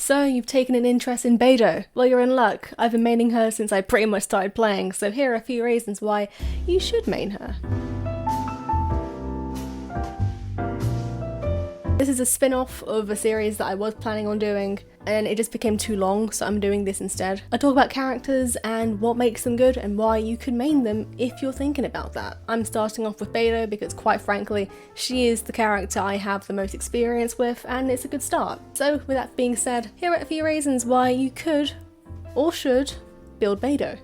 So you've taken an interest in Beidou. Well, you're in luck. I've been maining her since I pretty much started playing, so here are a few reasons why you should main her. This is a spin-off of a series that I was planning on doing, and it just became too long, so I'm doing this instead. I talk about characters and what makes them good and why you could main them if you're thinking about that. I'm starting off with Beidou because, quite frankly, she is the character I have the most experience with, and it's a good start. So with that being said, here are a few reasons why you could, or should, build Beidou.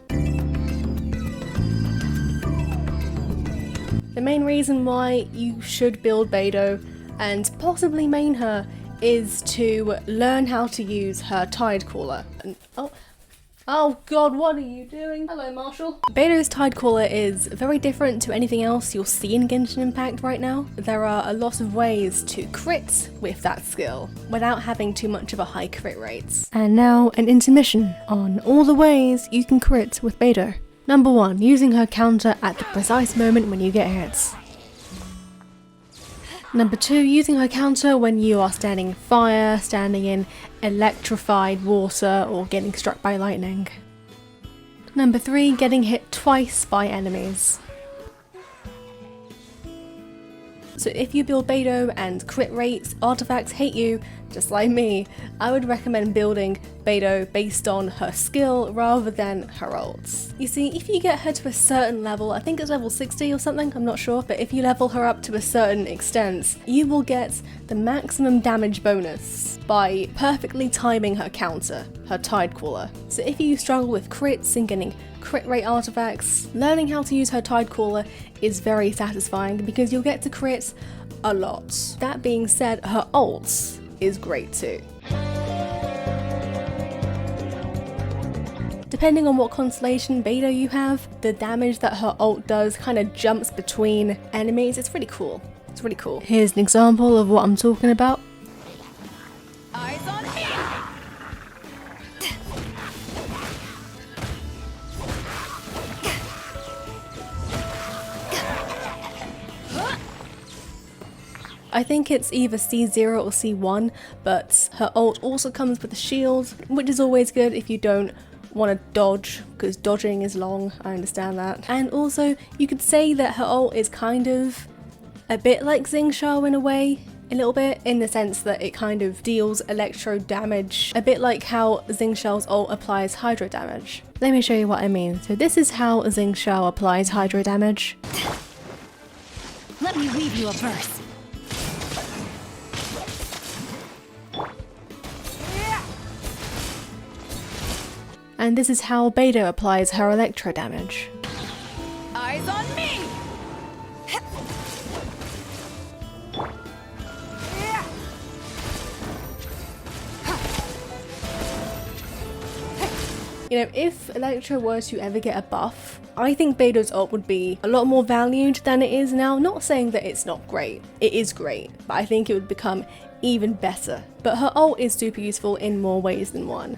The main reason why you should build Beidou and possibly main her is to learn how to use her Tide Caller. And, oh god, what are you doing? Hello, Marshall. Beidou's Tide Caller is very different to anything else you'll see in Genshin Impact right now. There are a lot of ways to crit with that skill without having too much of a high crit rate. And now an intermission on all the ways you can crit with Beidou. Number 1, using her counter at the precise moment when you get hits. Number 2, using her counter when you are standing in fire, standing in electrified water, or getting struck by lightning. Number 3, getting hit twice by enemies. So if you build Beidou and crit rates, artifacts hate you, just like me, I would recommend building Beidou based on her skill rather than her ults. You see, if you get her to a certain level, I think it's level 60 or something, I'm not sure, but if you level her up to a certain extent, you will get the maximum damage bonus by perfectly timing her counter, her Tide Caller. So if you struggle with crits and getting crit rate artifacts, learning how to use her Tide Caller is very satisfying because you'll get to crit a lot. That being said, her ult is great too. Depending on what constellation Beidou you have, the damage that her ult does kind of jumps between enemies. It's really cool. It's really cool. Here's an example of what I'm talking about. Eyes on me! I think it's either C0 or C1, but her ult also comes with a shield, which is always good if you don't want to dodge, because dodging is long, I understand that. And also, you could say that her ult is kind of a bit like Xingqiao in a way, a little bit, in the sense that it kind of deals electro damage, a bit like how Xingqiao's ult applies hydro damage. Let me show you what I mean. So this is how Xingqiao applies hydro damage. Let me weave you a verse. And this is how Beidou applies her electro damage. Eyes on me! You know, if Electro were to ever get a buff, I think Beidou's ult would be a lot more valued than it is now. Not saying that it's not great, it is great, but I think it would become even better. But her ult is super useful in more ways than one.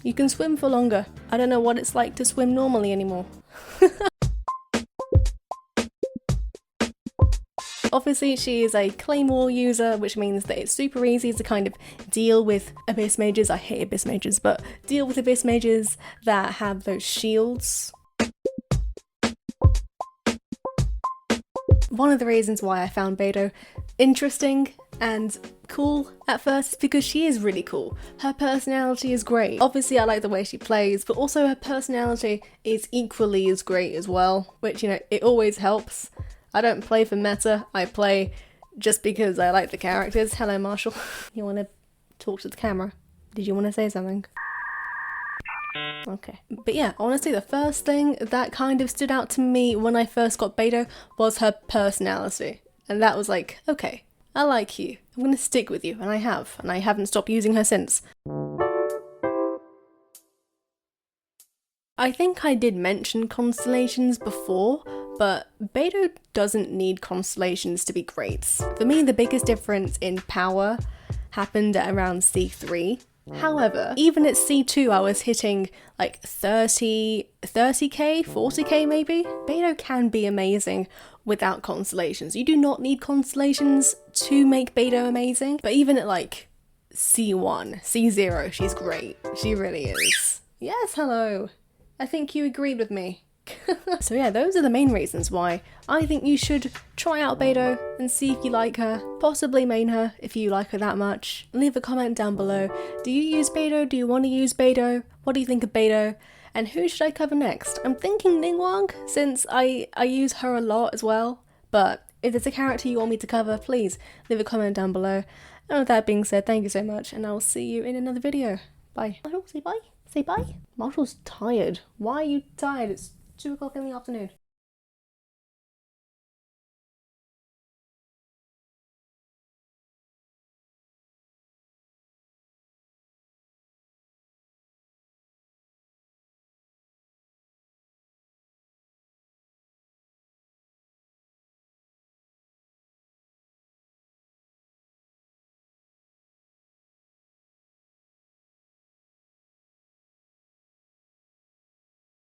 You can swim for longer. I don't know what it's like to swim normally anymore. Obviously, she is a Claymore user, which means that it's super easy to kind of deal with Abyss Mages. I hate Abyss Mages, but deal with Abyss Mages that have those shields. One of the reasons why I found Beidou interesting and cool at first is because she is really cool. Her personality is great. Obviously I like the way she plays, but also her personality is equally as great as well, which, you know, it always helps. I don't play for meta, I play just because I like the characters. Hello, Marshall. You want to talk to the camera? Did you want to say something? Okay. But yeah, honestly, the first thing that kind of stood out to me when I first got Beidou was her personality. And that was like, okay, I like you. I'm gonna stick with you, and I haven't stopped using her since. I think I did mention constellations before, but Beidou doesn't need constellations to be great. For me, the biggest difference in power happened at around C3. However, even at C2 I was hitting like 30k, 40k maybe. Beidou can be amazing without constellations. You do not need constellations to make Beidou amazing, but even at like C1, C0, she's great. She really is. Yes, hello. I think you agreed with me. So yeah, those are the main reasons why I think you should try out Beidou and see if you like her. Possibly main her if you like her that much. Leave a comment down below. Do you use Beidou? Do you want to use Beidou? What do you think of Beidou? And who should I cover next? I'm thinking Ningguang, since I use her a lot as well. But if there's a character you want me to cover, please leave a comment down below. And with that being said, thank you so much, and I'll see you in another video. Bye. Marshall, say bye. Say bye. Marshall's tired. Why are you tired? It's 2 o'clock in the afternoon.